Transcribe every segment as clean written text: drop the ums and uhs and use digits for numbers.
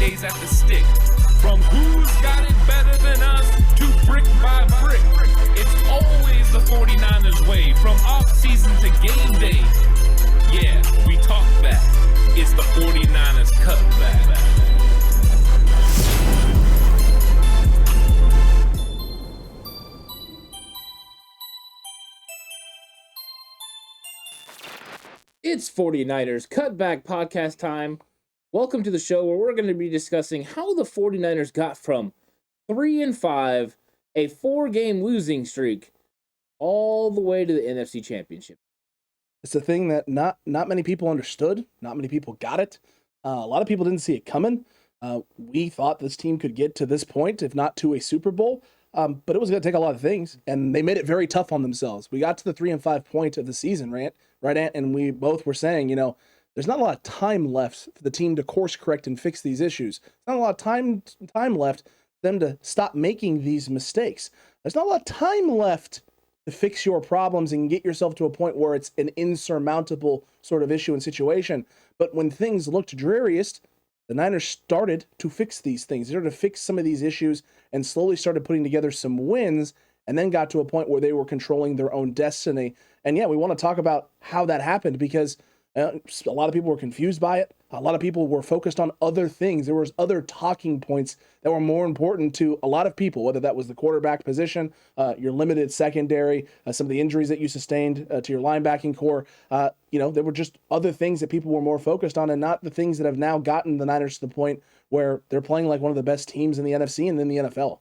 days at the stick. From who's got it better than us to brick by brick. It's always the 49ers way, from off-season to game day. Yeah, we talk back. It's the 49ers Cutback. It's 49ers Cutback Podcast time. Welcome to the show where we're going to be discussing how the 49ers got from 3-5, a 4-game losing streak, all the way to the NFC Championship. It's a thing that not many people understood. Not many people got it. A lot of people didn't see it coming. We thought this team could get to this point, if not to a Super Bowl. But it was going to take a lot of things, and they made it very tough on themselves. We got to the 3-5 point of the season, right, Ant? And we both were saying, there's not a lot of time left for the team to course correct and fix these issues. There's not a lot of time left for them to stop making these mistakes. There's not a lot of time left to fix your problems and get yourself to a point where it's an insurmountable sort of issue and situation. But when things looked dreariest, the Niners started to fix these things. They started to fix some of these issues and slowly started putting together some wins, and then got to a point where they were controlling their own destiny. And yeah, we want to talk about how that happened, because a lot of people were confused by it. A lot of people were focused on other things. There was other talking points that were more important to a lot of people, whether that was the quarterback position, your limited secondary, some of the injuries that you sustained to your linebacking core. There were just other things that people were more focused on, and not the things that have now gotten the Niners to the point where they're playing like one of the best teams in the NFC and in the NFL.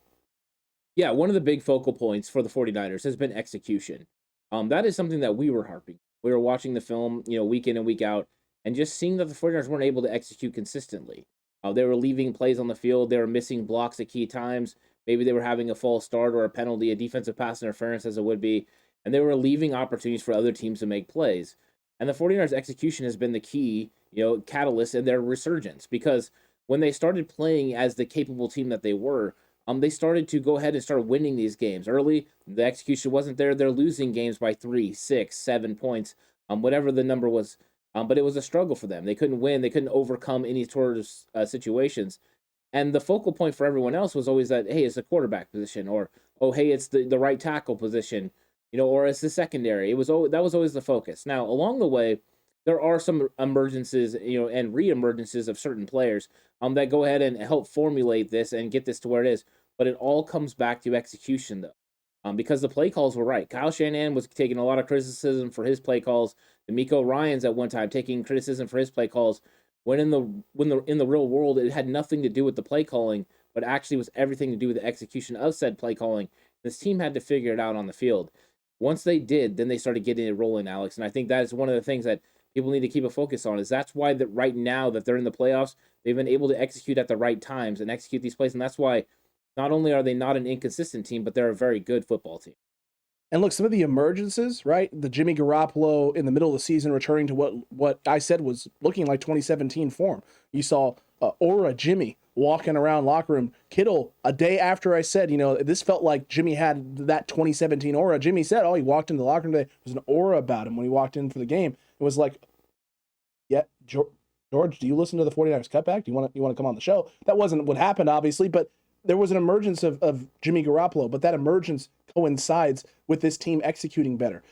Yeah, one of the big focal points for the 49ers has been execution. That is something that we were harping. We were watching the film, week in and week out, and just seeing that the 49ers weren't able to execute consistently. They were leaving plays on the field. They were missing blocks at key times. Maybe they were having a false start or a penalty, a defensive pass interference as it would be, and they were leaving opportunities for other teams to make plays. And the 49ers execution has been the key, catalyst in their resurgence, because when they started playing as the capable team that they were, they started to go ahead and start winning these games. Early, the execution wasn't there. They're losing games by 3, 6, 7 points, whatever the number was. But it was a struggle for them. They couldn't win. They couldn't overcome any sort of situations. And the focal point for everyone else was always that, hey, it's the quarterback position, or, oh, hey, it's the right tackle position, or it's the secondary. That was always the focus. Now, along the way, there are some emergences, and re-emergences of certain players that go ahead and help formulate this and get this to where it is. But it all comes back to execution, though, because the play calls were right. Kyle Shanahan was taking a lot of criticism for his play calls. D'Amico Ryans at one time taking criticism for his play calls. When in the real world, it had nothing to do with the play calling, but actually was everything to do with the execution of said play calling. This team had to figure it out on the field. Once they did, then they started getting it rolling, Alex. And I think that is one of the things that people need to keep a focus on, is that's why that right now that they're in the playoffs, they've been able to execute at the right times and execute these plays. And that's why not only are they not an inconsistent team, but they're a very good football team. And look, some of the emergences, right? The Jimmy Garoppolo in the middle of the season returning to what I said was looking like 2017 form. You saw Aura Jimmy walking around locker room. Kittle, a day after I said, this felt like Jimmy had that 2017 aura. Jimmy said, he walked into the locker room today. There was an aura about him when he walked in for the game. It was like, yeah, George, do you listen to the 49ers Cutback? Do you want to come on the show? That wasn't what happened, obviously, but there was an emergence of Jimmy Garoppolo, but that emergence coincides with this team executing better.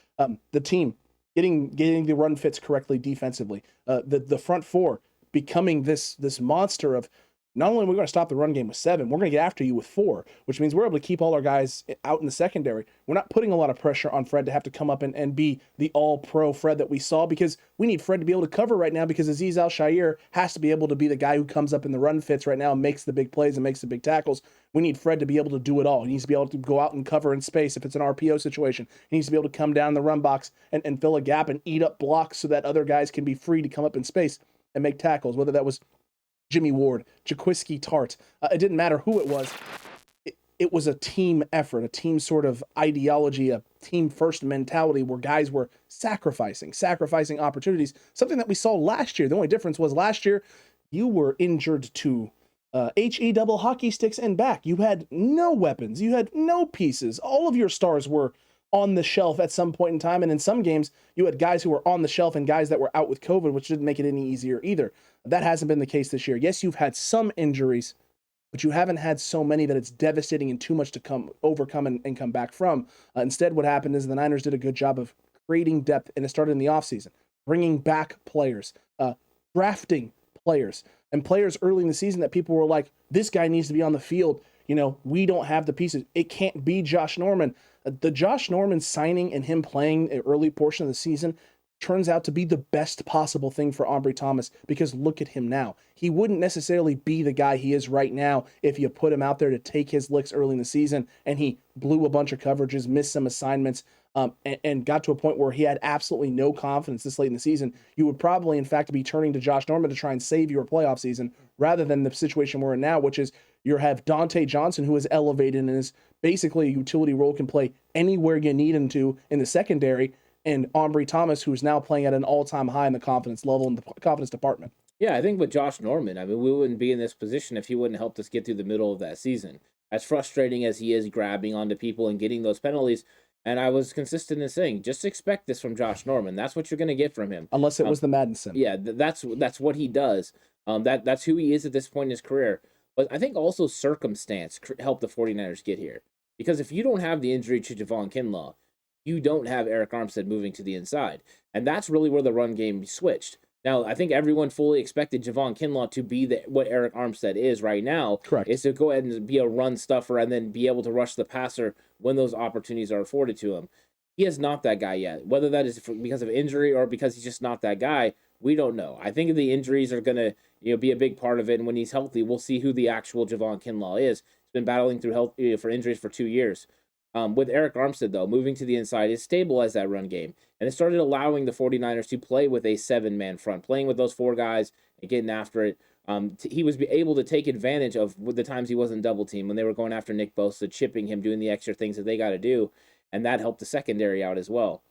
The team getting the run fits correctly defensively. The front four becoming this monster of, not only are we going to stop the run game with 7, we're going to get after you with 4, which means we're able to keep all our guys out in the secondary. We're not putting a lot of pressure on Fred to have to come up and be the all-pro Fred that we saw, because we need Fred to be able to cover right now, because Azeez Al-Shaair has to be able to be the guy who comes up in the run fits right now and makes the big plays and makes the big tackles. We need Fred to be able to do it all. He needs to be able to go out and cover in space if it's an RPO situation. He needs to be able to come down the run box and fill a gap and eat up blocks so that other guys can be free to come up in space and make tackles, whether that was Jimmy Ward, Jaquiski Tart. It didn't matter who it was. It was a team effort, a team sort of ideology, a team-first mentality where guys were sacrificing opportunities, something that we saw last year. The only difference was last year you were injured to HE double hockey sticks and back. You had no weapons. You had no pieces. All of your stars were on the shelf at some point in time. And in some games, you had guys who were on the shelf and guys that were out with COVID, which didn't make it any easier either. That hasn't been the case this year. Yes, you've had some injuries, but you haven't had so many that it's devastating and too much to overcome and come back from. Instead, what happened is the Niners did a good job of creating depth, and it started in the offseason, bringing back players, drafting players, and players early in the season that people were like, this guy needs to be on the field. We don't have the pieces. It can't be Josh Norman. The Josh Norman signing and him playing an early portion of the season turns out to be the best possible thing for Ambry Thomas, because look at him now. He wouldn't necessarily be the guy he is right now if you put him out there to take his licks early in the season and he blew a bunch of coverages, missed some assignments, and got to a point where he had absolutely no confidence this late in the season. You would probably, in fact, be turning to Josh Norman to try and save your playoff season rather than the situation we're in now, which is you have Dante Johnson, who is elevated and is basically a utility role, can play anywhere you need him to in the secondary, and Ambry Thomas, who's now playing at an all-time high in the confidence level in the confidence department. Yeah, I think with Josh Norman, we wouldn't be in this position if he wouldn't help us get through the middle of that season. As frustrating as he is grabbing onto people and getting those penalties, and I was consistent in saying, just expect this from Josh Norman. That's what you're going to get from him. Unless it was the Madison. Yeah, that's what he does. That's who he is at this point in his career. But I think also circumstance helped the 49ers get here. Because if you don't have the injury to Javon Kinlaw, you don't have Eric Armstead moving to the inside. And that's really where the run game switched. Now, I think everyone fully expected Javon Kinlaw to be what Eric Armstead is right now. Correct. Is to go ahead and be a run stuffer and then be able to rush the passer when those opportunities are afforded to him. He is not that guy yet. Whether that is because of injury or because he's just not that guy, we don't know. I think the injuries are going to be a big part of it. And when he's healthy, we'll see who the actual Javon Kinlaw is. He's been battling through health for injuries for 2 years. With Eric Armstead, though, moving to the inside, it stabilized that run game. And it started allowing the 49ers to play with a 7-man front, playing with those 4 guys and getting after it. He was able to take advantage of the times he wasn't double teamed, when they were going after Nick Bosa, chipping him, doing the extra things that they got to do. And that helped the secondary out as well.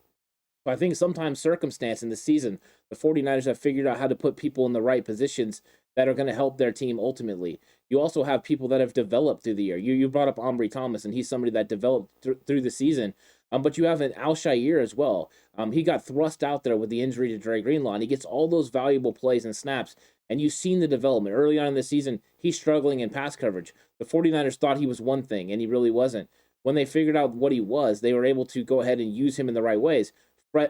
So I think sometimes circumstance in the season, the 49ers have figured out how to put people in the right positions that are going to help their team ultimately. You also have people that have developed through the year. You brought up Ambry Thomas, and he's somebody that developed through the season. But you have an Al-Shaair as well. He got thrust out there with the injury to Dre Greenlaw, and he gets all those valuable plays and snaps. And you've seen the development. Early on in the season, he's struggling in pass coverage. The 49ers thought he was one thing, and he really wasn't. When they figured out what he was, they were able to go ahead and use him in the right ways.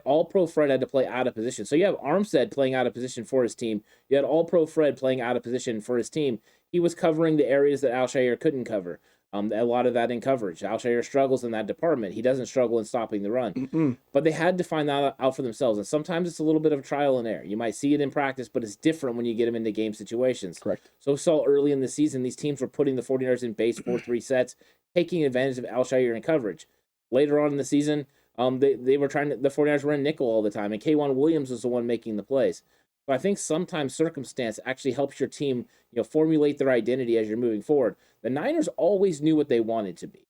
All-Pro Fred had to play out of position. So you have Armstead playing out of position for his team. You had All-Pro Fred playing out of position for his team. He was covering the areas that Al-Shaair couldn't cover. A lot of that in coverage. Al-Shaair struggles in that department. He doesn't struggle in stopping the run. Mm-mm. But they had to find that out for themselves. And sometimes it's a little bit of trial and error. You might see it in practice, but it's different when you get them into game situations. Correct. So we saw early in the season, these teams were putting the 49ers in base 4-3 sets, taking advantage of Al-Shaair in coverage. Later on in the season, they were the 49ers were in nickel all the time, and Tren Williams was the one making the plays. So I think sometimes circumstance actually helps your team, formulate their identity as you're moving forward. The Niners always knew what they wanted to be.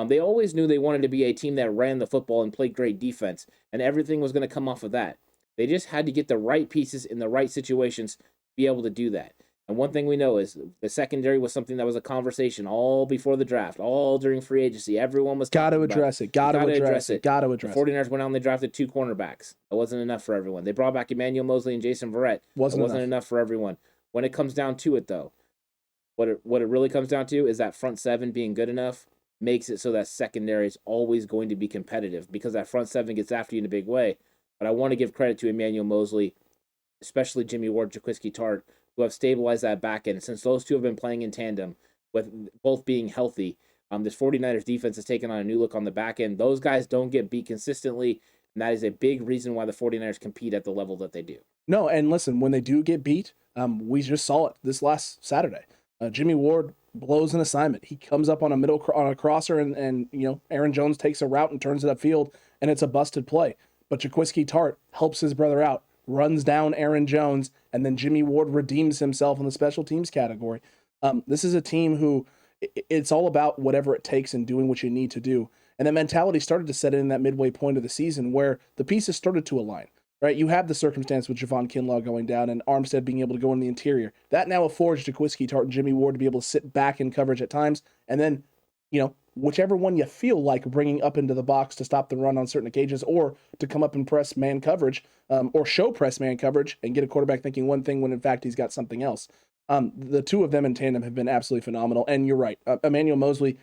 They always knew they wanted to be a team that ran the football and played great defense, and everything was going to come off of that. They just had to get the right pieces in the right situations to be able to do that. And one thing we know is the secondary was something that was a conversation all before the draft, all during free agency. Everyone was got to address it. Got to address it. Got to address it. The 49ers went out and they drafted 2 cornerbacks. That wasn't enough for everyone. They brought back Emmanuel Mosley and Jason Verrett. Wasn't enough for everyone. When it comes down to it, though, what it really comes down to is that front 7 being good enough makes it so that secondary is always going to be competitive, because that front 7 gets after you in a big way. But I want to give credit to Emmanuel Mosley, especially Jimmy Ward, Jaquiski Tartt, who have stabilized that back end. Since those two have been playing in tandem, with both being healthy, this 49ers defense has taken on a new look on the back end. Those guys don't get beat consistently, and that is a big reason why the 49ers compete at the level that they do. No, and listen, when they do get beat, we just saw it this last Saturday. Jimmy Ward blows an assignment. He comes up on a crosser, and Aaron Jones takes a route and turns it upfield, and it's a busted play. But Jaquiski Tartt helps his brother out, runs down Aaron Jones, and then Jimmy Ward redeems himself in the special teams category. This is a team who it's all about whatever it takes and doing what you need to do. And that mentality started to set in that midway point of the season where the pieces started to align, right? You have the circumstance with Javon Kinlaw going down and Armstead being able to go in the interior. That now affords Jaquiski Tartt and Jimmy Ward to be able to sit back in coverage at times and then, whichever one you feel like bringing up into the box to stop the run on certain occasions, or to come up and press man coverage, or show press man coverage and get a quarterback thinking one thing when in fact he's got something else. The two of them in tandem have been absolutely phenomenal. And you're right, Emmanuel Moseley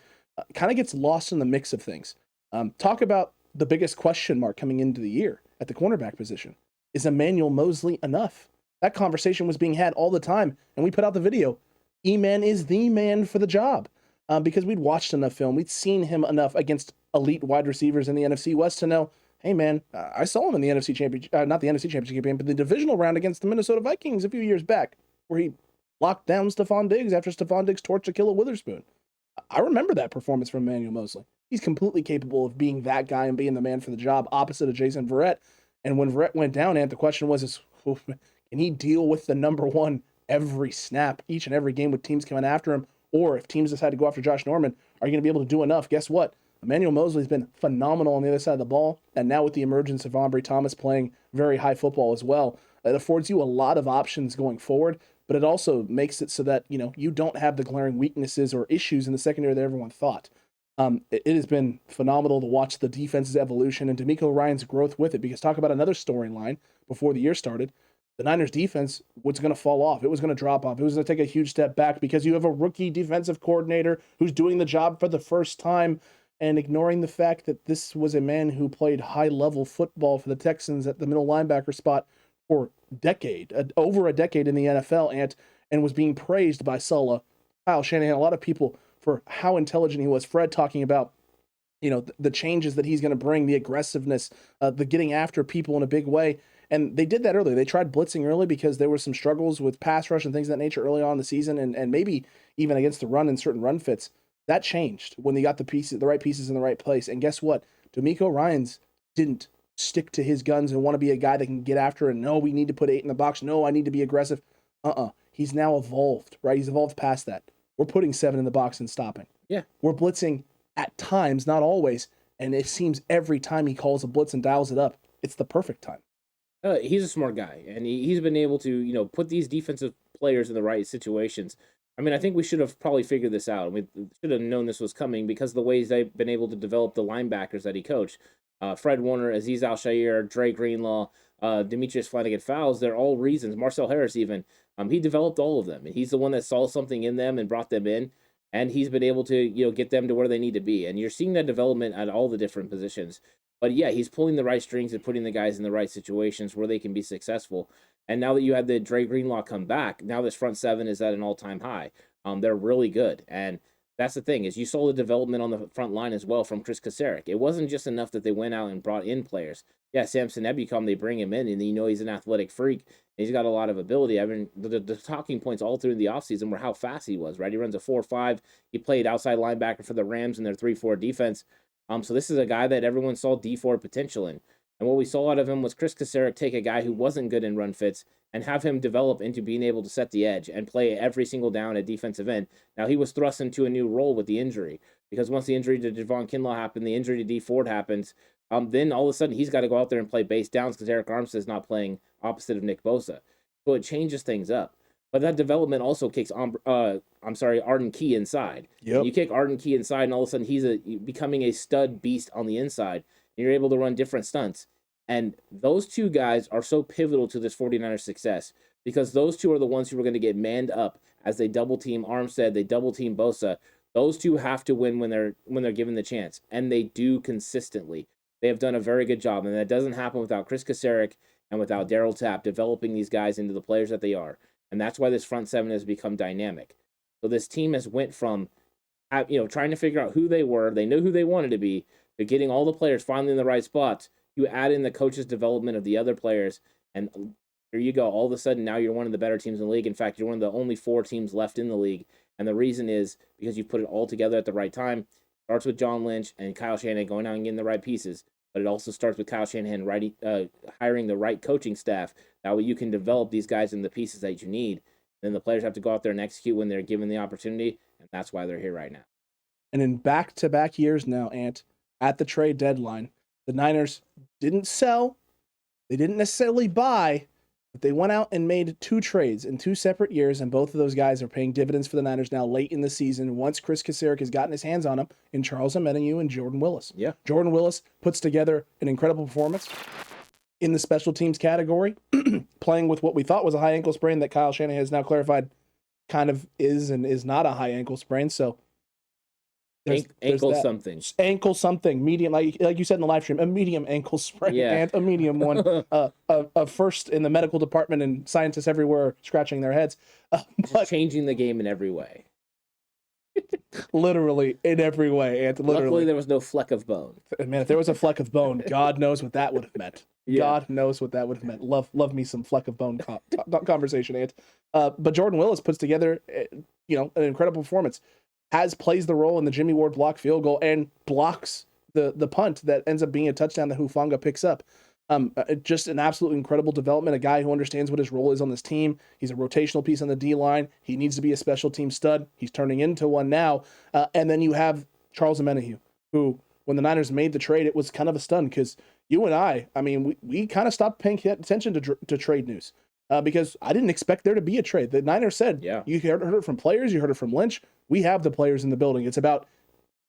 kind of gets lost in the mix of things. Talk about the biggest question mark coming into the year at the cornerback position. Is Emmanuel Moseley enough? That conversation was being had all the time, and we put out the video. E-Man is the man for the job, because we'd watched enough film. We'd seen him enough against elite wide receivers in the NFC West to know, hey, man, I saw him in the NFC Championship, not the NFC Championship game, but the divisional round against the Minnesota Vikings a few years back, where he locked down Stephon Diggs after Stephon Diggs torched Ahkello Witherspoon. I remember that performance from Emmanuel Moseley. He's completely capable of being that guy and being the man for the job, opposite of Jason Verrett. And when Verrett went down, the question was, can he deal with the number one every snap, each and every game with teams coming after him? Or if teams decide to go after Josh Norman, are you going to be able to do enough? Guess what? Emmanuel Moseley's been phenomenal on the other side of the ball. And now with the emergence of Ambry Thomas playing very high football as well, it affords you a lot of options going forward. But it also makes it so that, you don't have the glaring weaknesses or issues in the secondary that everyone thought. It has been phenomenal to watch the defense's evolution and DeMeco Ryans' growth with it, because talk about another storyline before the year started. The Niners defense was going to fall off. It was going to drop off. It was going to take a huge step back because you have a rookie defensive coordinator who's doing the job for the first time, and ignoring the fact that this was a man who played high-level football for the Texans at the middle linebacker spot for over a decade in the NFL, and was being praised by Sulla, Kyle Shanahan, a lot of people, for how intelligent he was. Fred talking about, the changes that he's going to bring, the aggressiveness, the getting after people in a big way. And they did that early. They tried blitzing early because there were some struggles with pass rush and things of that nature early on in the season, and maybe even against the run in certain run fits. That changed when they got the right pieces in the right place. And guess what? DeMeco Ryans didn't stick to his guns and want to be a guy that can get after it. No, we need to put 8 in the box. No, I need to be aggressive. He's now evolved, right? He's evolved past that. We're putting 7 in the box and stopping. Yeah. We're blitzing at times, not always. And it seems every time he calls a blitz and dials it up, it's the perfect time. He's a smart guy, and he's been able to, put these defensive players in the right situations. I mean, I think we should have probably figured this out. We should have known this was coming because of the ways they've been able to develop the linebackers that he coached. Fred Warner, Azeez Al-Shaair, Dre Greenlaw, Demetrius Flanagan-Fowles, they're all reasons. Marcel Harris even. He developed all of them, and he's the one that saw something in them and brought them in, and he's been able to, get them to where they need to be. And you're seeing that development at all the different positions. But yeah, he's pulling the right strings and putting the guys in the right situations where they can be successful. And now that you had the Dre Greenlaw come back, now this front 7 is at an all-time high. They're really good. And that's the thing, is you saw the development on the front line as well from Chris Kasarik. It wasn't just enough that they went out and brought in players. Yeah, Samson Ebukam, they bring him in, and he's an athletic freak. And he's got a lot of ability. I mean, the talking points all through the offseason were how fast he was, right? He runs a 4.5. He played outside linebacker for the Rams in their 3-4 defense. So this is a guy that everyone saw D4 potential in. And what we saw out of him was Chris Kasarik take a guy who wasn't good in run fits and have him develop into being able to set the edge and play every single down at defensive end. Now, he was thrust into a new role with the injury, because once the injury to Javon Kinlaw happened, the injury to D Ford happens, then all of a sudden he's got to go out there and play base downs because Eric Armstead's not playing opposite of Nick Bosa. So it changes things up. But that development also kicks Arden Key inside. Yep. You kick Arden Key inside, and all of a sudden he's becoming a stud beast on the inside. And you're able to run different stunts. And those two guys are so pivotal to this 49ers success, because those two are the ones who are going to get manned up as they double team Armstead, they double team Bosa. Those two have to win when they're given the chance, and they do consistently. They have done a very good job, and that doesn't happen without Chris Kasarik and without Darryl Tapp developing these guys into the players that they are. And that's why this front 7 has become dynamic. So this team has went from, trying to figure out who they were, they knew who they wanted to be, to getting all the players finally in the right spots. You add in the coach's development of the other players, and here you go. All of a sudden, now you're one of the better teams in the league. In fact, you're one of the only 4 teams left in the league. And the reason is because you put it all together at the right time. It starts with John Lynch and Kyle Shanahan going out and getting the right pieces. But it also starts with Kyle Shanahan hiring the right coaching staff. That way you can develop these guys in the pieces that you need. Then the players have to go out there and execute when they're given the opportunity. And that's why they're here right now. And in back-to-back years now, at the trade deadline, the Niners didn't sell. They didn't necessarily buy, But they went out and made 2 trades in 2 separate years, and both of those guys are paying dividends for the Niners now late in the season once Chris Kasarik has gotten his hands on them in Charles Menehue and Jordan Willis. Yeah. Jordan Willis puts together an incredible performance in the special teams category, playing with what we thought was a high ankle sprain that Kyle Shanahan has now clarified kind of is and is not a high ankle sprain. So ankle something. Ankle something, medium, like you said in the live stream, a medium ankle sprain, and a medium one. A first in the medical department, and scientists everywhere scratching their heads. But changing the game in every way. Literally in every way, and literally. Luckily, there was no fleck of bone. Man, if there was a fleck of bone, God knows what that would have meant. Yeah. God knows what that would have meant. Love me some fleck of bone conversation, Ant. But Jordan Willis puts together, an incredible performance. Plays the role in the Jimmy Ward block field goal and blocks the punt that ends up being a touchdown that Hufanga picks up. Just an absolutely incredible development, a guy who understands what his role is on this team. He's a rotational piece on the D-line. He needs to be a special team stud. He's turning into one now. And then you have Charles Menehue, who, when the Niners made the trade, it was kind of a stun because you and I mean, we kind of stopped paying attention to trade news because I didn't expect there to be a trade. The Niners said, you heard it from players, you heard it from Lynch. We have the players in the building. It's about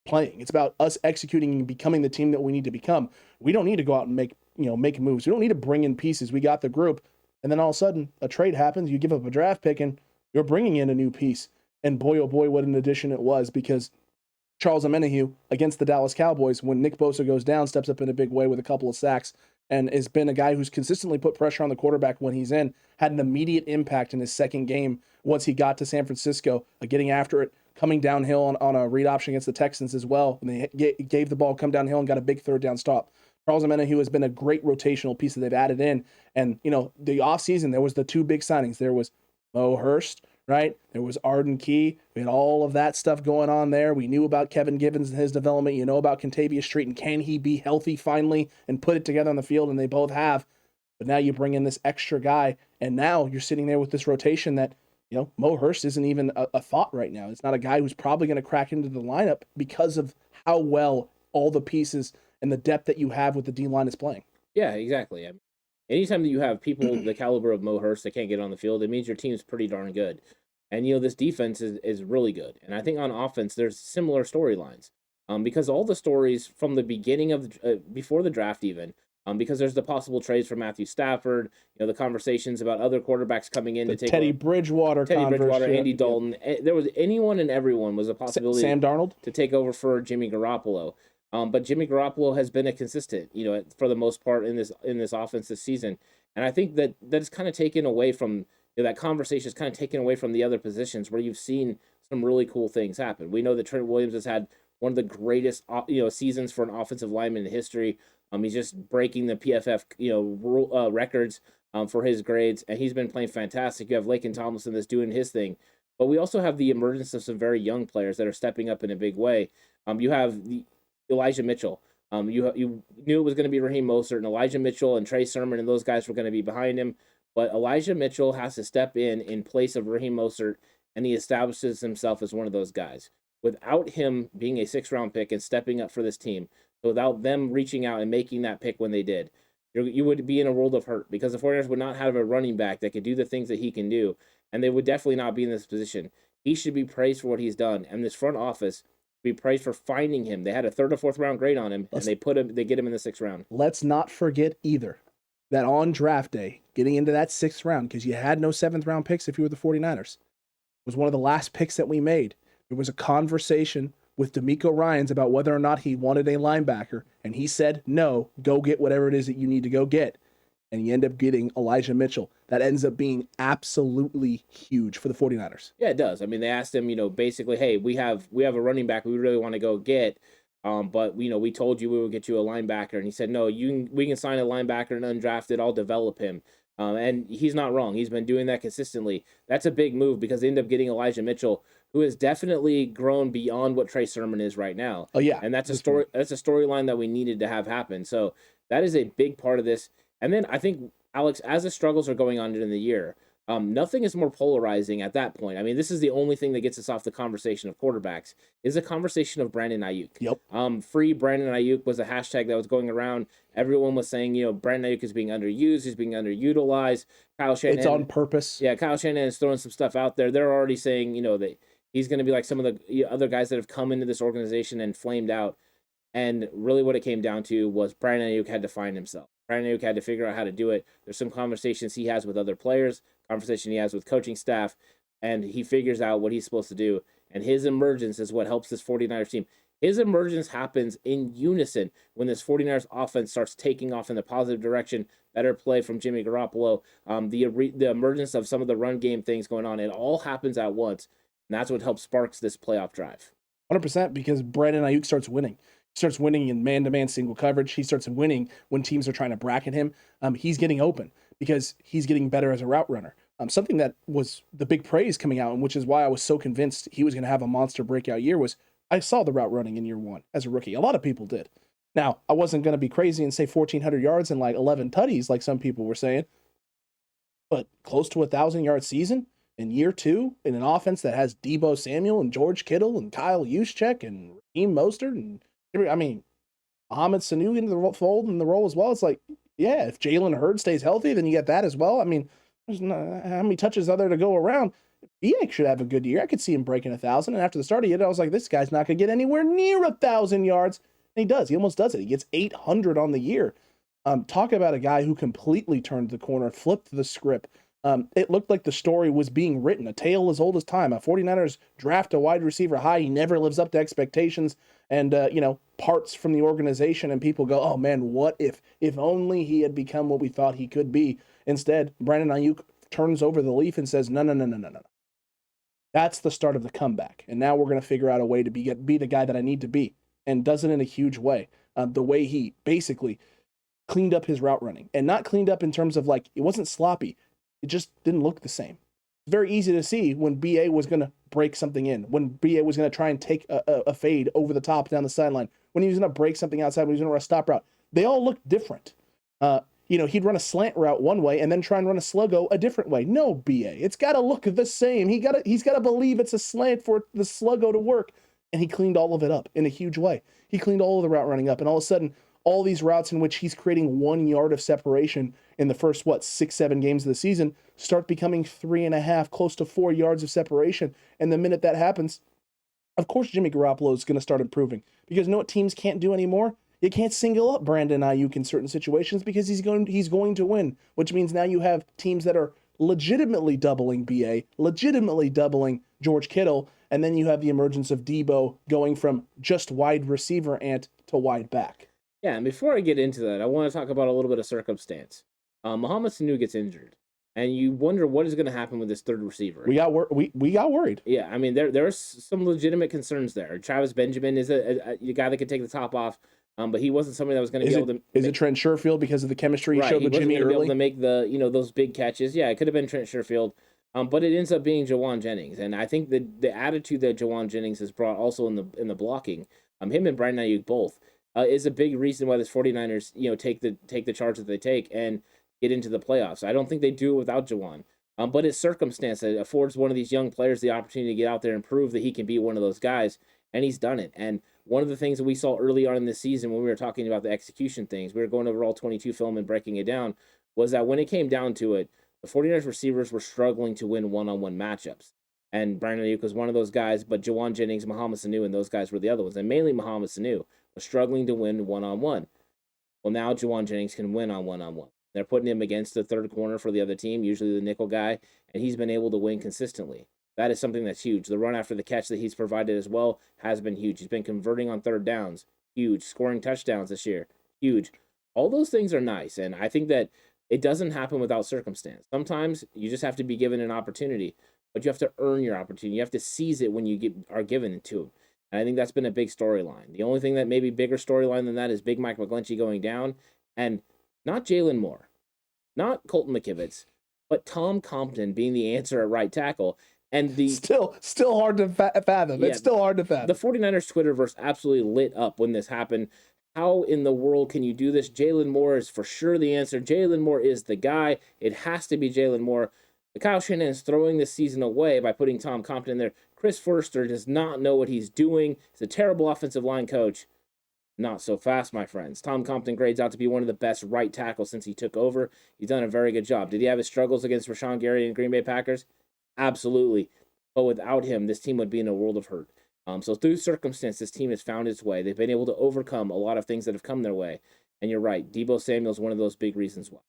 playing. It's about us executing and becoming the team that we need to become. We don't need to go out and make moves. We don't need to bring in pieces. We got the group. And then all of a sudden, a trade happens. You give up a draft pick, and you're bringing in a new piece. And boy, oh boy, what an addition it was, because Charles Menehue against the Dallas Cowboys, when Nick Bosa goes down, steps up in a big way with a couple of sacks, and has been a guy who's consistently put pressure on the quarterback when he's in, had an immediate impact in his second game once he got to San Francisco, getting after it, coming downhill on a read option against the Texans as well. And they gave the ball, come downhill, and got a big third down stop. Charles Menehue has been a great rotational piece that they've added in. And, the offseason, there was the 2 big signings. There was Mo Hurst, right? There was Arden Key. We had all of that stuff going on there. We knew about Kevin Givens and his development. You know about Kentavious Street, and can he be healthy finally and put it together on the field? And they both have. But now you bring in this extra guy, and now you're sitting there with this rotation that, Mo Hurst isn't even a thought right now. It's not a guy who's probably going to crack into the lineup because of how well all the pieces and the depth that you have with the D-line is playing. Yeah, exactly. Anytime that you have people the caliber of Mo Hurst that can't get on the field, it means your team's pretty darn good. And, this defense is really good. And I think on offense, there's similar storylines. Because all the stories from the beginning of before the draft even, because there's the possible trades for Matthew Stafford, the conversations about other quarterbacks coming in to take Teddy Bridgewater, Andy Dalton. There was anyone and everyone was a possibility. Sam Darnold to take over for Jimmy Garoppolo. But Jimmy Garoppolo has been a consistent, for the most part in this offense this season. And I think that is kind of taken away from that conversation is kind of taken away from the other positions where you've seen some really cool things happen. We know that Tren Williams has had one of the greatest seasons for an offensive lineman in history. He's just breaking the PFF records for his grades, and he's been playing fantastic. You have Laken Tomlinson that's doing his thing, but we also have the emergence of some very young players that are stepping up in a big way. You have Elijah Mitchell. You knew it was going to be Raheem Mostert and Elijah Mitchell and Trey Sermon, and those guys were going to be behind him. But Elijah Mitchell has to step in place of Raheem Mostert, and he establishes himself as one of those guys. Without him being a 6th-round pick and stepping up for this team, without them reaching out and making that pick when they did, you would be in a world of hurt because the 49ers would not have a running back that could do the things that he can do, and they would definitely not be in this position. He should be praised for what he's done, and this front office be praised for finding him. They had a 3rd or 4th round grade on him, and they get him in the 6th round. Let's not forget either that on draft day, getting into that 6th round, because you had no 7th round picks if you were the 49ers, was one of the last picks that we made. There was a conversation with DeMeco Ryans about whether or not he wanted a linebacker, and he said, no, go get whatever it is that you need to go get. And you end up getting Elijah Mitchell. That ends up being absolutely huge for the 49ers. Yeah, it does. I mean, they asked him, basically, hey, we have a running back we really want to go get, but, we told you we would get you a linebacker. And he said, no, we can sign a linebacker and undrafted. I'll develop him. And he's not wrong. He's been doing that consistently. That's a big move because they end up getting Elijah Mitchell, who has definitely grown beyond what Trey Sermon is right now. Oh, yeah. And that's a story. That's a storyline that we needed to have happen. So that is a big part of this. And then I think, Alex, as the struggles are going on in the year, Nothing is more polarizing at that point. I mean, this is the only thing that gets us off the conversation of quarterbacks is a conversation of Brandon Ayuk. Yep. Free Brandon Ayuk was a hashtag that was going around. Everyone was saying, Brandon Ayuk is being underused. He's being underutilized. Kyle Shanahan. It's on purpose. Yeah, Kyle Shanahan is throwing some stuff out there. They're already saying, that he's going to be like some of the other guys that have come into this organization and flamed out. And really what it came down to was Brandon Ayuk had to find himself. Brandon Ayuk had to figure out how to do it. There's some conversations he has with other players, conversation he has with coaching staff, and he figures out what he's supposed to do. And his emergence is what helps this 49ers team. His emergence happens in unison when this 49ers offense starts taking off in the positive direction, better play from Jimmy Garoppolo, the emergence of some of the run game things going on. It all happens at once, and that's what helps sparks this playoff drive. 100%, because Brandon Ayuk starts winning. He starts winning in man-to-man single coverage. He starts winning when teams are trying to bracket him. He's getting open because he's getting better as a route runner. Something that was the big praise coming out, and which is why I was so convinced he was going to have a monster breakout year, was I saw the route running in year one as a rookie. A lot of people did. Now, I wasn't going to be crazy and say 1,400 yards and like 11 tutties like some people were saying, but close to 1,000-yard season in year two in an offense that has Deebo Samuel and George Kittle and Kyle Juszczyk and Raheem Mostert and Mohamed Sanu into the fold in the role as well. It's like, yeah, if Jalen Hurd stays healthy, then you get that as well. I mean, there's not, how many touches are there to go around? BA should have a good year. I could see him breaking 1,000. And after the start of the year, I was like, this guy's not going to get anywhere near 1,000 yards. And he does. He almost does it. He gets 800 on the year. Talk about a guy who completely turned the corner, flipped the script. It looked like the story was being written, a tale as old as time. 49ers draft a wide receiver high. He never lives up to expectations and, parts from the organization. And people go, oh, man, what if only he had become what we thought he could be? Instead, Brandon Ayuk turns over the leaf and says, no. That's the start of the comeback. And now we're going to figure out a way to be the guy that I need to be, and does it in a huge way. The way he basically cleaned up his route running, and not cleaned up in terms of like, it wasn't sloppy. It just didn't look the same. It's very easy to see when BA was going to break something in, when BA was going to try and take a fade over the top down the sideline, when he was going to break something outside, when he was going to run a stop route. They all looked different. He'd run a slant route one way and then try and run a sluggo a different way. No, BA. It's got to look the same. He's got to believe it's a slant for the sluggo to work. And he cleaned all of it up in a huge way. He cleaned all of the route running up. And all of a sudden, all these routes in which he's creating 1 yard of separation in the first, 6-7 games of the season start becoming 3.5, close to 4 yards of separation. And the minute that happens, of course, Jimmy Garoppolo is going to start improving. Because you know what teams can't do anymore? You can't single up Brandon Ayuk in certain situations because he's going to win, which means now you have teams that are legitimately doubling BA, legitimately doubling George Kittle, and then you have the emergence of Deebo going from just wide receiver ant to wide back. Yeah, and before I get into that, I want to talk about a little bit of circumstance. Mohamed Sanu gets injured, and you wonder what is going to happen with this third receiver. We got worried. Yeah, I mean, there are some legitimate concerns there. Travis Benjamin is a guy that could take the top off. But he wasn't somebody that was going to be able to. Is it Trent Sherfield because of the chemistry he showed with Jimmy early? Be able to make those big catches. Yeah, it could have been Trent Sherfield, but it ends up being Jawan Jennings, and I think the attitude that Jawan Jennings has brought also in the blocking, him and Brandon Ayuk both, is a big reason why this 49ers take the charge that they take and get into the playoffs. I don't think they do it without Jawan, but it's circumstance that affords one of these young players the opportunity to get out there and prove that he can be one of those guys, and he's done it. And one of the things that we saw early on in this season when we were talking about the execution things, we were going over all 22 film and breaking it down, was that when it came down to it, the 49ers receivers were struggling to win one-on-one matchups. And Brandon Ayuk was one of those guys, but Jawan Jennings, Mohamed Sanu, and those guys were the other ones. And mainly Mohamed Sanu was struggling to win one-on-one. Well, now Jawan Jennings can win on one-on-one. They're putting him against the third corner for the other team, usually the nickel guy, and he's been able to win consistently. That is something that's huge. The run after the catch that he's provided as well has been huge. He's been converting on third downs. Huge. Scoring touchdowns this year. Huge. All those things are nice, and I think that it doesn't happen without circumstance. Sometimes you just have to be given an opportunity, but you have to earn your opportunity. You have to seize it when you are given it to him. And I think that's been a big storyline. The only thing that may be bigger storyline than that is Big Mike McGlinchey going down, and not Jalen Moore, not Colton McKivitz, but Tom Compton being the answer at right tackle. And the still hard to fathom. Yeah, it's still hard to fathom. The 49ers Twitterverse absolutely lit up when this happened. How in the world can you do this? Jalen Moore is for sure the answer. Jalen Moore is the guy. It has to be Jalen Moore. But Kyle Shanahan is throwing this season away by putting Tom Compton in there. Chris Forster does not know what he's doing. He's a terrible offensive line coach. Not so fast, my friends. Tom Compton grades out to be one of the best right tackles since he took over. He's done a very good job. Did he have his struggles against Rashawn Gary and Green Bay Packers? Absolutely. But without him, this team would be in a world of hurt. So through circumstance, this team has found its way. They've been able to overcome a lot of things that have come their way. And you're right. Deebo Samuel is one of those big reasons why.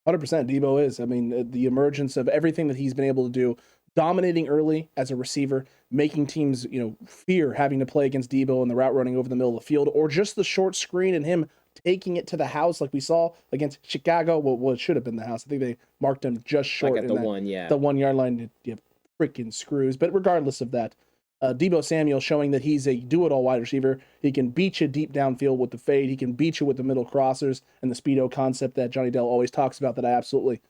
100% Deebo is. I mean, the emergence of everything that he's been able to do, dominating early as a receiver, making teams, fear having to play against Deebo and the route running over the middle of the field, or just the short screen and him taking it to the house like we saw against Chicago. Well, it should have been the house. I think they marked him just short. Like at the 1, yeah. The 1 yard line. You have freaking screws. But regardless of that, Deebo Samuel showing that he's a do-it-all wide receiver. He can beat you deep downfield with the fade. He can beat you with the middle crossers and the speedo concept that Johnny Dell always talks about that I absolutely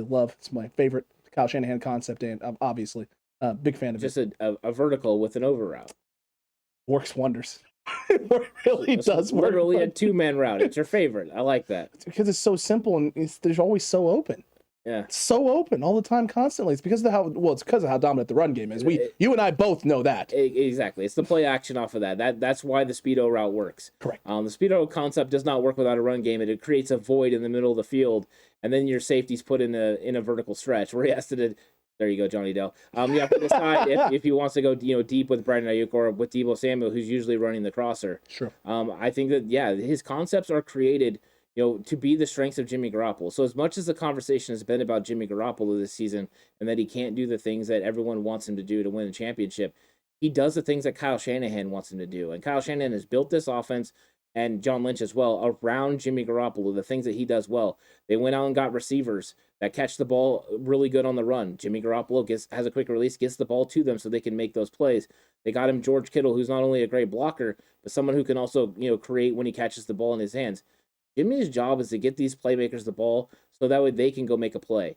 love. It's my favorite Kyle Shanahan concept, and I'm obviously big fan of just it. Just a vertical with an over route. Works wonders. It really does work. Literally a 2-man route. It's your favorite. I like that. It's because it's so simple and there's always so open. Yeah, it's so open all the time, constantly. It's because of how dominant the run game is. You and I both know that. Exactly. It's the play action off of that. That's why the speedo route works. Correct. The speedo concept does not work without a run game. It creates a void in the middle of the field, and then your safety's put in a vertical stretch where he has to. There you go, Johnny Dell. You have to decide if he wants to go deep with Brandon Ayuk or with Deebo Samuel, who's usually running the crosser. Sure. I think that his concepts are created to be the strengths of Jimmy Garoppolo. So as much as the conversation has been about Jimmy Garoppolo this season and that he can't do the things that everyone wants him to do to win a championship, he does the things that Kyle Shanahan wants him to do. And Kyle Shanahan has built this offense, and John Lynch as well, around Jimmy Garoppolo, the things that he does well. They went out and got receivers that catch the ball really good on the run. Jimmy Garoppolo has a quick release, gets the ball to them so they can make those plays. They got him George Kittle, who's not only a great blocker, but someone who can also create when he catches the ball in his hands. Jimmy's job is to get these playmakers the ball so that way they can go make a play.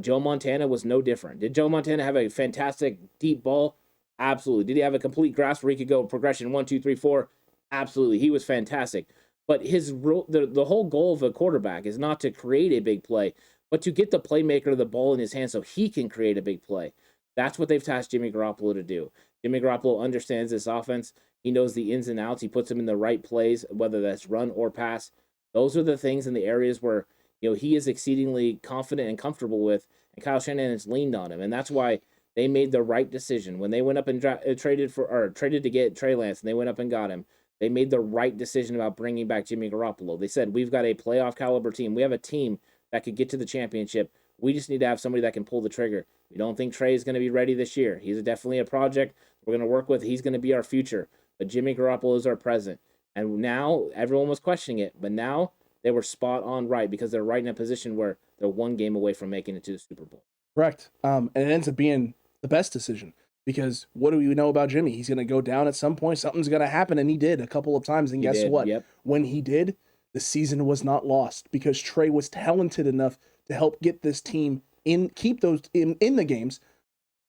Joe Montana was no different. Did Joe Montana have a fantastic deep ball? Absolutely. Did he have a complete grasp where he could go progression 1, 2, 3, 4? Absolutely. He was fantastic. But the whole goal of a quarterback is not to create a big play, but to get the playmaker the ball in his hands so he can create a big play. That's what they've tasked Jimmy Garoppolo to do. Jimmy Garoppolo understands this offense. He knows the ins and outs. He puts them in the right plays, whether that's run or pass. Those are the things in the areas where he is exceedingly confident and comfortable with, and Kyle Shanahan has leaned on him, and that's why they made the right decision when they went up and traded to get Trey Lance, and they went up and got him. They made the right decision about bringing back Jimmy Garoppolo. They said, we've got a playoff caliber team. We have a team that could get to the championship. We just need to have somebody that can pull the trigger. We don't think Trey is going to be ready this year. He's definitely a project we're going to work with. He's going to be our future, but Jimmy Garoppolo is our present. And now everyone was questioning it, but now they were spot on right because they're right in a position where they're one game away from making it to the Super Bowl. Correct. And it ends up being the best decision because what do we know about Jimmy? He's going to go down at some point. Something's going to happen, and he did a couple of times. And guess what? Yep. When he did, the season was not lost because Trey was talented enough to help get this team keep those in the games,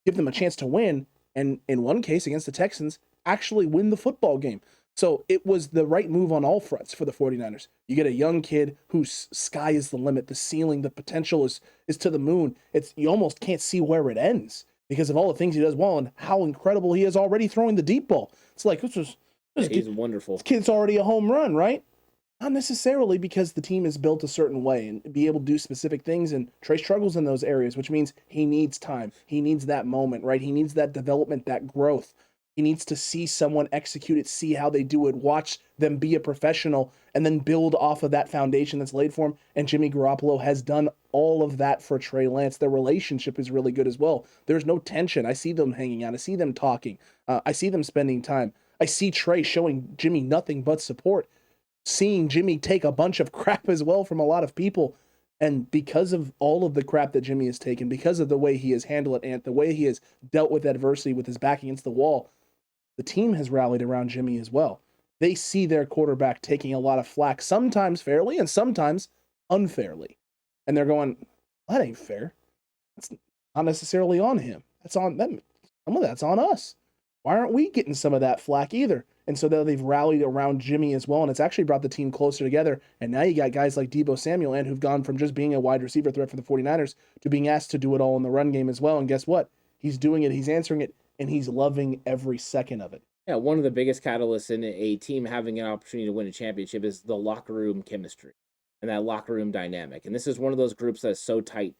give them a chance to win, and in one case against the Texans, actually win the football game. So it was the right move on all fronts for the 49ers. You get a young kid whose sky is the limit, the ceiling, the potential is to the moon. You almost can't see where it ends because of all the things he does well and how incredible he is already throwing the deep ball. It's like, he's wonderful. This kid's already a home run, right? Not necessarily because the team is built a certain way and be able to do specific things, and Trey struggles in those areas, which means he needs time. He needs that moment, right? He needs that development, that growth. He needs to see someone execute it, see how they do it, watch them be a professional, and then build off of that foundation that's laid for him. And Jimmy Garoppolo has done all of that for Trey Lance. Their relationship is really good as well. There's no tension. I see them hanging out. I see them talking. I see them spending time. I see Trey showing Jimmy nothing but support, seeing Jimmy take a bunch of crap as well from a lot of people. And because of all of the crap that Jimmy has taken, because of the way he has handled it, and the way he has dealt with adversity with his back against the wall, the team has rallied around Jimmy as well. They see their quarterback taking a lot of flack, sometimes fairly and sometimes unfairly. And they're going, that ain't fair. That's not necessarily on him. That's on them. Some of that's on us. why aren't we getting some of that flack either? And so they've rallied around Jimmy as well, and it's actually brought the team closer together. And now you got guys like Deebo Samuel, and who've gone from just being a wide receiver threat for the 49ers to being asked to do it all in the run game as well. And guess what? He's doing it, he's answering it, and he's loving every second of it. Yeah, one of the biggest catalysts in a team having an opportunity to win a championship is the locker room chemistry and that locker room dynamic. And this is one of those groups that's so tight.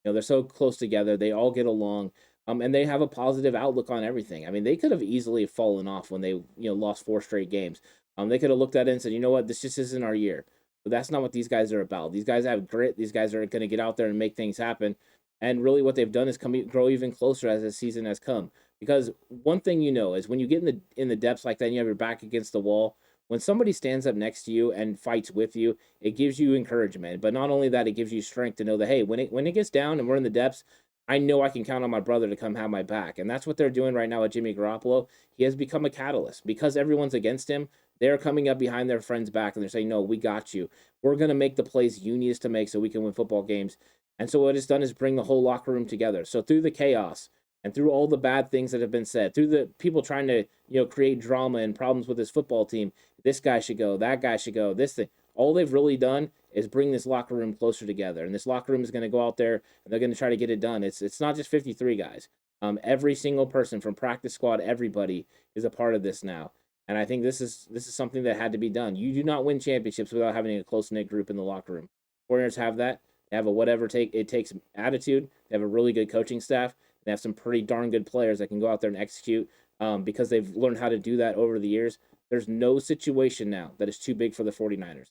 They're so close together. They all get along. And they have a positive outlook on everything. I mean, they could have easily fallen off when they, lost 4 straight games. They could have looked at it and said, you know what, this just isn't our year. But that's not what these guys are about. These guys have grit. These guys are going to get out there and make things happen. And really what they've done is grow even closer as the season has come. Because one thing is when you get in the depths like that and you have your back against the wall, when somebody stands up next to you and fights with you, it gives you encouragement. But not only that, it gives you strength to know that, hey, when it gets down and we're in the depths, I know I can count on my brother to come have my back. And that's what they're doing right now with Jimmy Garoppolo. He has become a catalyst. Because everyone's against him, they're coming up behind their friend's back and they're saying, no, we got you. We're going to make the plays you need us to make so we can win football games. And so what it's done is bring the whole locker room together. So through the chaos and through all the bad things that have been said, through the people trying to, create drama and problems with this football team, this guy should go, that guy should go, this thing. All they've really done is bring this locker room closer together. And this locker room is going to go out there and they're going to try to get it done. It's not just 53 guys. Every single person from practice squad, everybody is a part of this now. And I think this is something that had to be done. You do not win championships without having a close-knit group in the locker room. Warriors have that. They have a whatever it takes attitude. They have a really good coaching staff. They have some pretty darn good players that can go out there and execute because they've learned how to do that over the years. There's no situation now that is too big for the 49ers.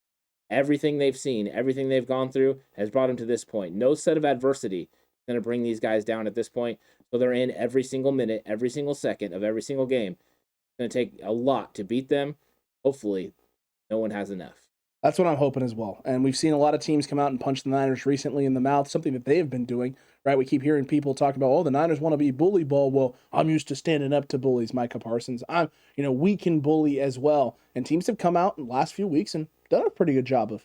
Everything they've seen, everything they've gone through has brought them to this point. No set of adversity is going to bring these guys down at this point. So they're in every single minute, every single second of every single game. It's going to take a lot to beat them. Hopefully, no one has enough. That's what I'm hoping as well. And we've seen a lot of teams come out and punch the Niners recently in the mouth, something that they have been doing, right? We keep hearing people talk about, oh, the Niners want to be bully ball. Well, I'm used to standing up to bullies, Micah Parsons. We can bully as well. And teams have come out in the last few weeks and done a pretty good job of,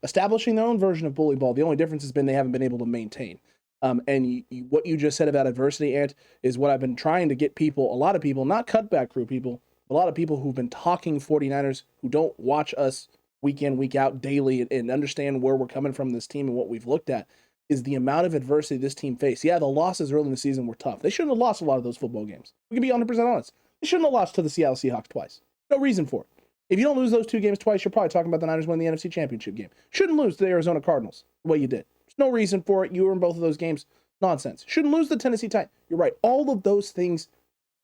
establishing their own version of bully ball. The only difference has been they haven't been able to maintain. And what you just said about adversity, Ant, is what I've been trying to get people, a lot of people, not cutback crew people, a lot of people who've been talking 49ers who don't watch us week in, week out, daily, and understand where we're coming from this team and what we've looked at, is the amount of adversity this team faced. Yeah, the losses early in the season were tough. They shouldn't have lost a lot of those football games. We can be 100% honest. They shouldn't have lost to the Seattle Seahawks twice. No reason for it. If you don't lose those 2 games twice, you're probably talking about the Niners winning the NFC Championship game. Shouldn't lose to the Arizona Cardinals the way you did. There's no reason for it. You were in both of those games. Nonsense. Shouldn't lose the Tennessee Titans. You're right. All of those things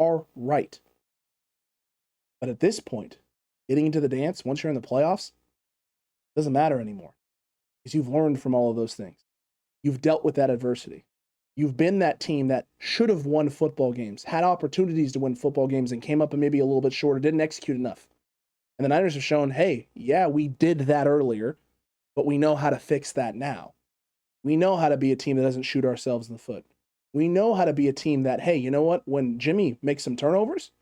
are right. But at this point, getting into the dance, once you're in the playoffs, doesn't matter anymore because you've learned from all of those things. You've dealt with that adversity. You've been that team that should have won football games, had opportunities to win football games, and came up and maybe a little bit short or didn't execute enough. And the Niners have shown, hey, yeah, we did that earlier, but we know how to fix that now. We know how to be a team that doesn't shoot ourselves in the foot. We know how to be a team that, hey, you know what? When Jimmy makes some turnovers,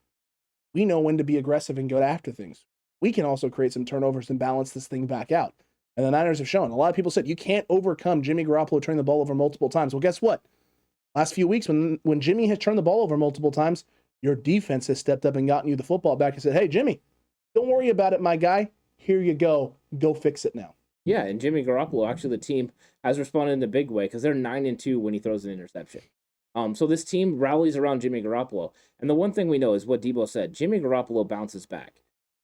we know when to be aggressive and go after things. We can also create some turnovers and balance this thing back out. And the Niners have shown. A lot of people said you can't overcome Jimmy Garoppolo turning the ball over multiple times. Well, guess what? Last few weeks, when Jimmy has turned the ball over multiple times, your defense has stepped up and gotten you the football back and said, hey, Jimmy, don't worry about it, my guy. Here you go. Go fix it now. Yeah, and Jimmy Garoppolo, actually, the team has responded in a big way because they're 9-2 when he throws an interception. So this team rallies around Jimmy Garoppolo. And the one thing we know is what Debo said. Jimmy Garoppolo bounces back.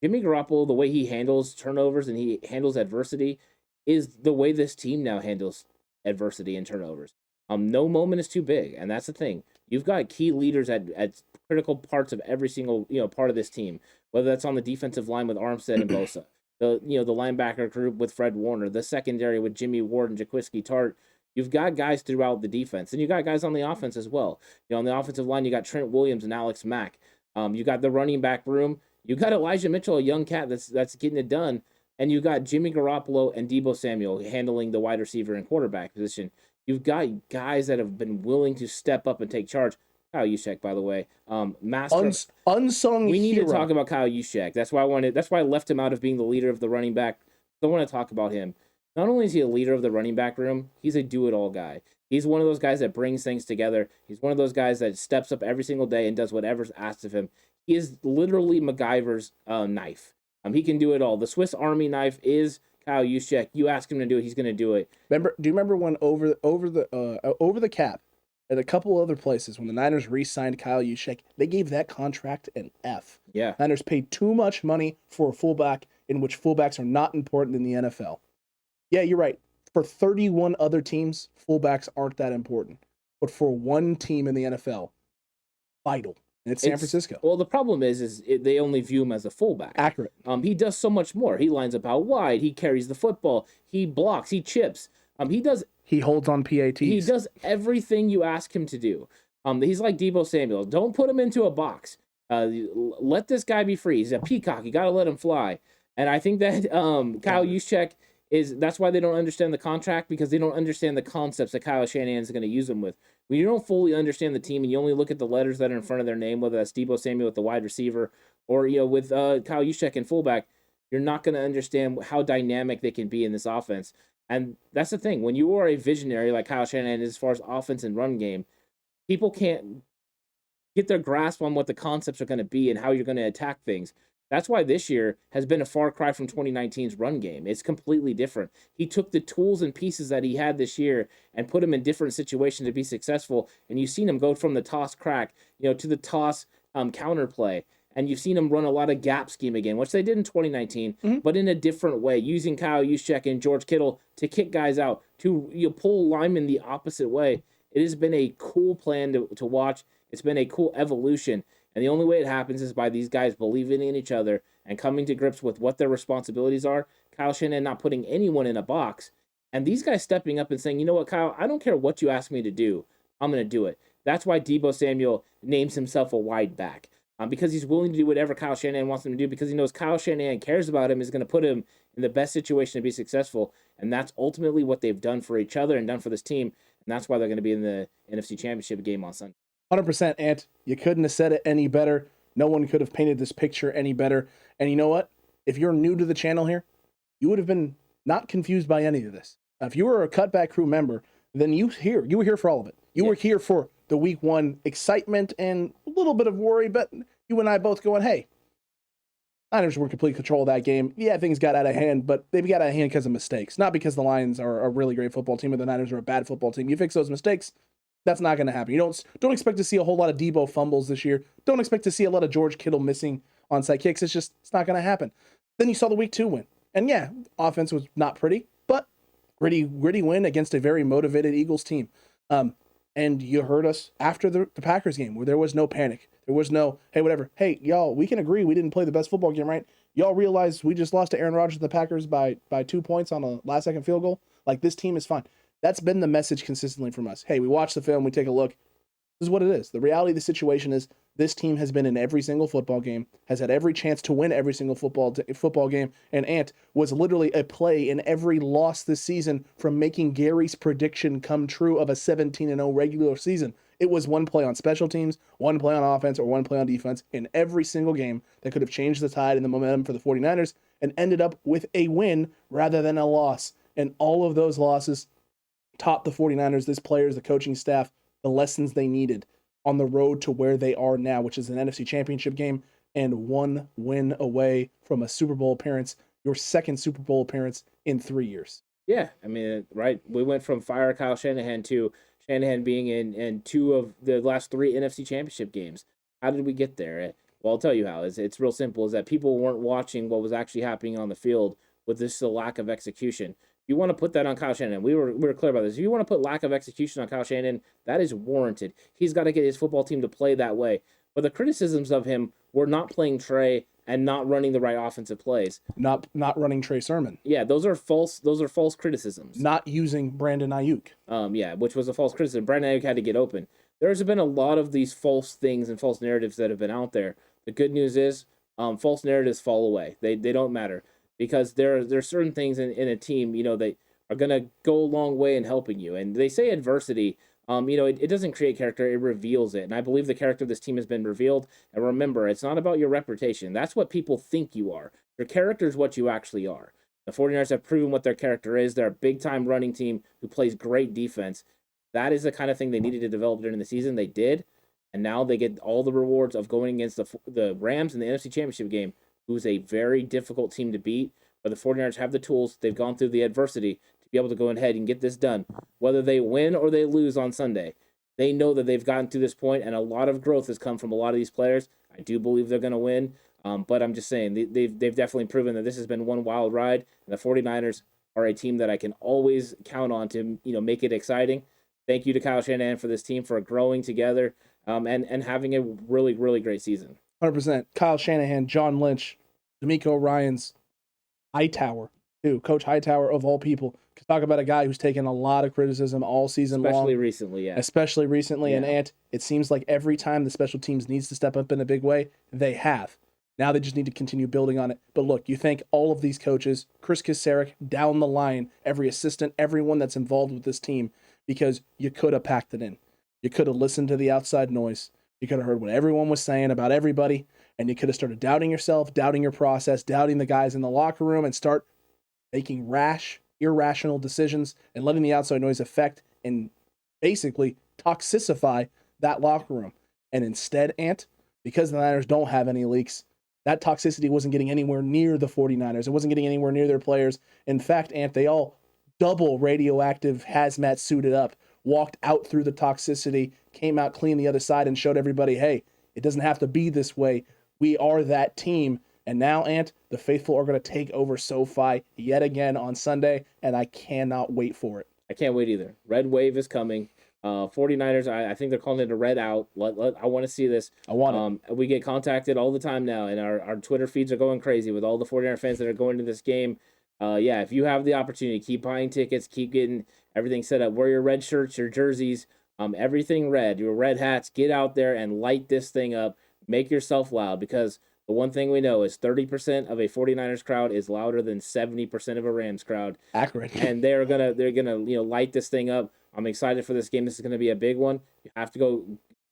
Jimmy Garoppolo, the way he handles turnovers and he handles adversity is the way this team now handles adversity and turnovers. No moment is too big, and that's the thing. You've got key leaders at critical parts of every single part of this team, whether that's on the defensive line with Armstead and Bosa, the linebacker group with Fred Warner, the secondary with Jimmy Ward and Jaquiski Tartt. You've got guys throughout the defense, and you got guys on the offense as well. On the offensive line, you got Trent Williams and Alex Mack. You got the running back room. You got Elijah Mitchell, a young cat that's getting it done, and you got Jimmy Garoppolo and Deebo Samuel handling the wide receiver and quarterback position. You've got guys that have been willing to step up and take charge. Kyle Juszczyk, by the way, unsung. We need hero. to talk about Kyle Juszczyk. That's why I left him out of being the leader of the running back. I want to talk about him. not only is he a leader of the running back room, he's a do-it-all guy. He's one of those guys that brings things together. He's one of those guys that steps up every single day and does whatever's asked of him. He is literally MacGyver's knife. He can do it all. The Swiss Army knife is Kyle Juszczyk. You ask him to do it, he's going to do it. Do you remember when over the cap at a couple other places when the Niners re-signed Kyle Juszczyk, they gave that contract an F. Yeah. Niners paid too much money for a fullback in which fullbacks are not important in the NFL. Yeah, you're right. For 31 other teams, fullbacks aren't that important. But for one team in the NFL, vital. And it's San Francisco. Well, the problem is they only view him as a fullback. Accurate. He does so much more. He lines up out wide. He carries the football. He blocks. He chips. He holds on PATs. He does everything you ask him to do. He's like Deebo Samuel. Don't put him into a box. Let this guy be free. He's a peacock. You got to let him fly. And I think that Kyle Juszczyk that's why they don't understand the contract, because they don't understand the concepts that Kyle Shanahan is going to use them with. When you don't fully understand the team and you only look at the letters that are in front of their name, whether that's Deebo Samuel with the wide receiver or with Kyle Juszczyk and fullback, you're not going to understand how dynamic they can be in this offense. And that's the thing. When you are a visionary like Kyle Shanahan as far as offense and run game, people can't get their grasp on what the concepts are going to be and how you're going to attack things. That's why this year has been a far cry from 2019's run game. It's completely different. He took the tools and pieces that he had this year and put them in different situations to be successful. And you've seen him go from the toss crack, to the toss counter play. And you've seen him run a lot of gap scheme again, which they did in 2019, but in a different way, using Kyle Juszczyk and George Kittle to kick guys out, to pull linemen the opposite way. It has been a cool plan to watch. It's been a cool evolution. And the only way it happens is by these guys believing in each other and coming to grips with what their responsibilities are. Kyle Shanahan not putting anyone in a box. And these guys stepping up and saying, you know what, Kyle, I don't care what you ask me to do. I'm going to do it. That's why Deebo Samuel names himself a wide back. Because he's willing to do whatever Kyle Shanahan wants him to do, because he knows Kyle Shanahan cares about him, is going to put him in the best situation to be successful. And that's ultimately what they've done for each other and done for this team. And that's why they're going to be in the NFC Championship game on Sunday. 100%, Ant. You couldn't have said it any better. No one could have painted this picture any better. And you know what? If you're new to the channel here, you would have been not confused by any of this. If you were a Cutback Crew member, then you were here for all of it. You were here for the week one excitement and a little bit of worry, but you and I both going, hey, Niners were in complete control of that game. Yeah, things got out of hand, but they got out of hand because of mistakes, not because the Lions are a really great football team or the Niners are a bad football team. You fix those mistakes, that's not going to happen. You don't expect to see a whole lot of Deebo fumbles this year. Don't expect to see a lot of George Kittle missing onside kicks. It's not going to happen. Then you saw the week 2 win. And yeah, offense was not pretty, but gritty win against a very motivated Eagles team. And you heard us after the Packers game where there was no panic. There was no, hey, whatever. Hey, y'all, we can agree we didn't play the best football game, right? Y'all realize we just lost to Aaron Rodgers and the Packers by 2 points on a last-second field goal? Like, this team is fine. That's been the message consistently from us. Hey, we watch the film, we take a look. This is what it is. The reality of the situation is this team has been in every single football game, has had every chance to win every single football game, and Ant was literally a play in every loss this season from making Gary's prediction come true of a 17-0 regular season. It was one play on special teams, one play on offense, or one play on defense in every single game that could have changed the tide and the momentum for the 49ers and ended up with a win rather than a loss. And all of those losses taught the 49ers, this players, the coaching staff, the lessons they needed on the road to where they are now, which is an NFC Championship game and 1 win away from a Super Bowl appearance, your second Super Bowl appearance in 3 years. Yeah, I mean, right. We went from fire Kyle Shanahan to Shanahan being in 2 of the last 3 NFC Championship games. How did we get there? Well, I'll tell you how. It's real simple, is that people weren't watching what was actually happening on the field with this lack of execution. You want to put that on Kyle Shanahan. We were clear about this. If you want to put lack of execution on Kyle Shanahan, that is warranted. He's got to get his football team to play that way. But the criticisms of him were not playing Trey and not running the right offensive plays. Not running Trey Sermon. Yeah, those are false criticisms. Not using Brandon Ayuk. Yeah, which was a false criticism. Brandon Ayuk had to get open. There's been a lot of these false things and false narratives that have been out there. The good news is false narratives fall away. They don't matter. Because there's certain things in a team, they are going to go a long way in helping you. And they say adversity, it doesn't create character, it reveals it. And I believe the character of this team has been revealed. And remember, it's not about your reputation. That's what people think you are. Your character is what you actually are. The 49ers have proven what their character is. They're a big-time running team who plays great defense. That is the kind of thing they needed to develop during the season. They did, and now they get all the rewards of going against the Rams in the NFC Championship game, who's a very difficult team to beat. But the 49ers have the tools. They've gone through the adversity to be able to go ahead and get this done. Whether they win or they lose on Sunday, they know that they've gotten to this point, and a lot of growth has come from a lot of these players. I do believe they're going to win. But I'm just saying, they've definitely proven that this has been one wild ride. And the 49ers are a team that I can always count on to, make it exciting. Thank you to Kyle Shanahan for this team for growing together and having a really, really great season. 100%. Kyle Shanahan, John Lynch, D'Amico Ryans, Hightower, too. Coach Hightower, of all people. Talk about a guy who's taken a lot of criticism all season long. Especially recently, yeah. Especially recently. Yeah. And Ant, it seems like every time the special teams needs to step up in a big way, they have. Now they just need to continue building on it. But look, you thank all of these coaches, Chris Kasarik, down the line, every assistant, everyone that's involved with this team, because you could have packed it in. You could have listened to the outside noise. You could have heard what everyone was saying about everybody, and you could have started doubting yourself, doubting your process, doubting the guys in the locker room, and start making rash, irrational decisions and letting the outside noise affect and basically toxicify that locker room. And instead, Ant, because the Niners don't have any leaks, that toxicity wasn't getting anywhere near the 49ers. It wasn't getting anywhere near their players. In fact, Ant, they all double radioactive hazmat suited up, walked out through the toxicity, came out clean the other side, and showed everybody, hey, it doesn't have to be this way. We are that team. And now, Ant, the faithful are going to take over SoFi yet again on Sunday, and I cannot wait for it. I can't wait either. Red wave is coming. 49ers, I think they're calling it a red out. I want to see this. I want it. We get contacted all the time now, and our Twitter feeds are going crazy with all the 49er fans that are going to this game. If you have the opportunity, keep buying tickets, keep getting everything set up. Wear your red shirts, your jerseys, everything red, your red hats. Get out there and light this thing up. Make yourself loud, because the one thing we know is 30% of a 49ers crowd is louder than 70% of a Rams crowd. Accurate. And they're gonna light this thing up. I'm excited for this game. This is gonna be a big one. You have to go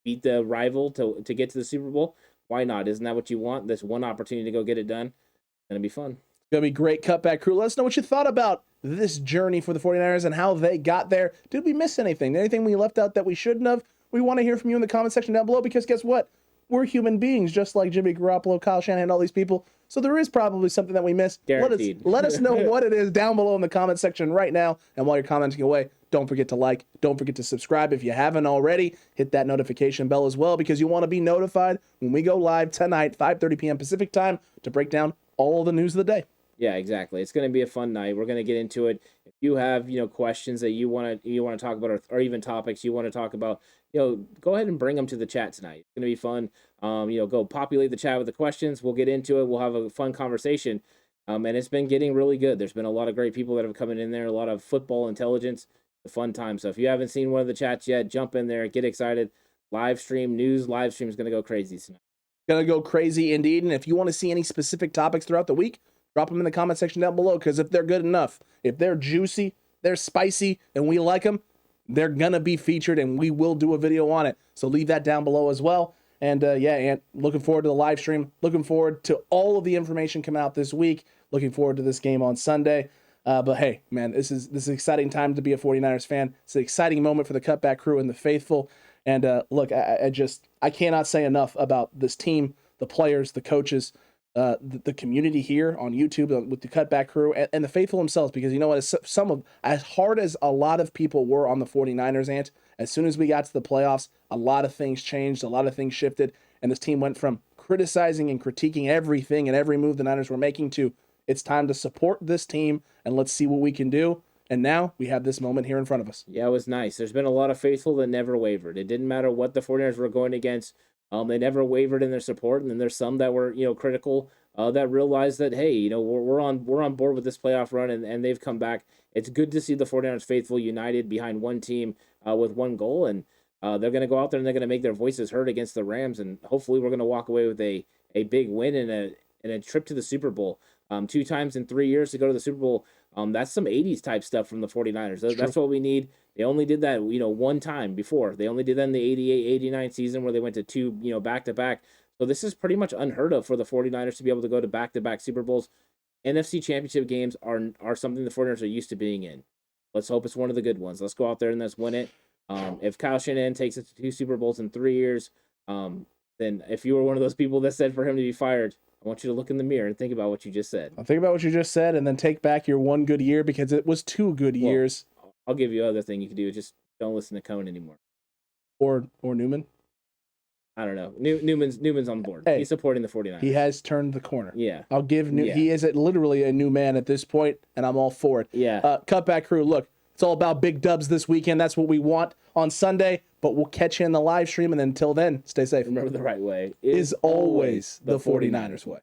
beat the rival to get to the Super Bowl. Why not? Isn't that what you want? This one opportunity to go get it done. It's gonna be fun. It's gonna be great. Cutback crew, let us know what you thought about this journey for the 49ers and how they got there. Did we miss anything? Anything we left out that we shouldn't have? We want to hear from you in the comment section down below, because guess what? We're human beings, just like Jimmy Garoppolo, Kyle Shanahan, all these people. So there is probably something that we missed. Guaranteed. Let us know what it is down below in the comment section right now. And while you're commenting away, don't forget to like, don't forget to subscribe if you haven't already. Hit that notification bell as well, because you want to be notified when we go live tonight, 5:30 p.m. Pacific time, to break down all the news of the day. Yeah, exactly. It's going to be a fun night. We're going to get into it. If you have, questions that you want to talk about, or even topics you want to talk about, go ahead and bring them to the chat tonight. It's going to be fun. Go populate the chat with the questions. We'll get into it. We'll have a fun conversation. And it's been getting really good. There's been a lot of great people that have come in there, a lot of football intelligence, a fun time. So if you haven't seen one of the chats yet, jump in there, get excited. Live stream is going to go crazy tonight. Going to go crazy indeed. And if you want to see any specific topics throughout the week, drop them in the comment section down below, because if they're good enough, if they're juicy, they're spicy, and we like them, they're going to be featured, and we will do a video on it. So leave that down below as well. And Ant, looking forward to the live stream. Looking forward to all of the information coming out this week. Looking forward to this game on Sunday. But hey, man, this is an exciting time to be a 49ers fan. It's an exciting moment for the Cutback crew and the faithful. And look, I cannot say enough about this team, the players, the coaches, the community here on YouTube with the Cutback crew and the faithful themselves, because you know what, as hard as a lot of people were on the 49ers, Ant, as soon as we got to the playoffs, a lot of things changed, a lot of things shifted, and this team went from criticizing and critiquing everything and every move the Niners were making to, it's time to support this team and let's see what we can do. And now we have this moment here in front of us. Yeah, it was nice. There's been a lot of faithful that never wavered. It didn't matter what the 49ers were going against. They never wavered in their support, and then there's some that were, critical, that realized that, hey, we're on board with this playoff run, and they've come back. It's good to see the 49ers faithful united behind one team with one goal, and they're going to go out there and they're going to make their voices heard against the Rams, and hopefully we're going to walk away with a big win and a trip to the Super Bowl. 2 times in 3 years to go to the Super Bowl. That's some 80s type stuff from the 49ers. That's what we need. They only did that, one time before. They only did that in the 88-89 season where they went to 2, back-to-back. So this is pretty much unheard of for the 49ers to be able to go to back-to-back Super Bowls. NFC Championship games are something the 49ers are used to being in. Let's hope it's one of the good ones. Let's go out there and let's win it. If Kyle Shanahan takes it to 2 Super Bowls in 3 years, then if you were one of those people that said for him to be fired, I want you to look in the mirror and think about what you just said. I'll think about what you just said and then take back your 1 good year because it was 2 good years. I'll give you other thing you can do. Just don't listen to Cohen anymore. Or Newman. I don't know. Newman's on board. Hey, he's supporting the 49ers. He has turned the corner. Yeah. I'll give he is literally a new man at this point, and I'm all for it. Yeah. Cutback crew, look, it's all about big dubs this weekend. That's what we want on Sunday, but we'll catch you in the live stream, and until then, stay safe. Remember, the right way is always the 49ers way.